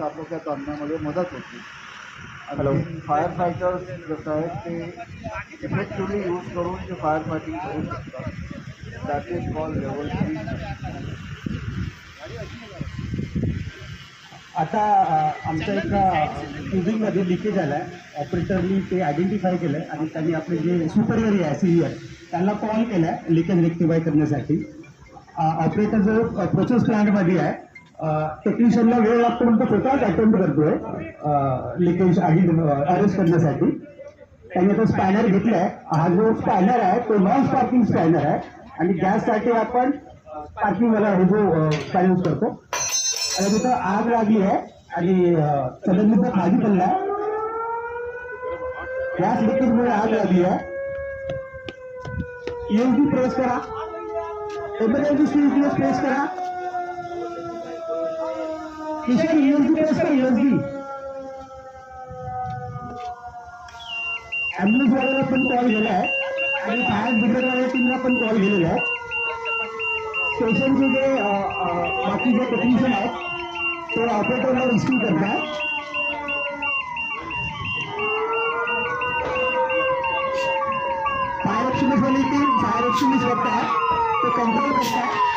आटोक्यात आणण्यामध्ये मदत होती. आणि फायर फायटर्स जसं आहेत ते इफेक्टिव्हली यूज करून ते फायर फायटिंग करू शकतात. That is called level 3. आता आमच्या एका क्युझिंगमध्ये लिकेज आला आहे. ऑपरेटरनी ते आयडेंटिफाय केलं आहे आणि त्यांनी आपले जे सुपरियर आहे सिनियर त्यांना कॉल केला आहे लिकेज रेक्टिफाय करण्यासाठी. ऑपरेटर जो प्रोसेस प्लांटमध्ये आहे, टेक्निशियनला वेळ लागतो म्हणून तो स्वतःच अटेम्प्ट करतोय लिकेज अरेस्ट करण्यासाठी. त्यांनी तो स्पॅनर घेतलाय. हा जो स्पॅनर आहे तो नॉन स्पार्किंग स्पॅनर आहे आणि गॅससाठी आपण स्पार्किंगवाला हे जो स्पॅनर यूज करतो. आणि तिथं आग लागली आहे आणि सडनली तो खाली पडलाय. गॅस लिकेजमुळे आग लागली आहे. यूएसबी प्रेस करा. एमर्जन्सी स्विच प्रेस करा. किशोर यूएसबी प्रेस करा. यूएसबी ॲम्ब्युलन्स वाल्याला पण कॉल गेला आहे आणि फायर ब्रिगेडवाल्या टीमला पण कॉल गेलेला आहे. स्टेशनचे जे बाकी जे टेक्निशियन आहेत ते ऑपरेटरला रिस्क्यू करणार. फायर एक्सटिंग्विशरची टीम फायर एक्सटिंग्विश करतात, ते कंट्रोल करतात.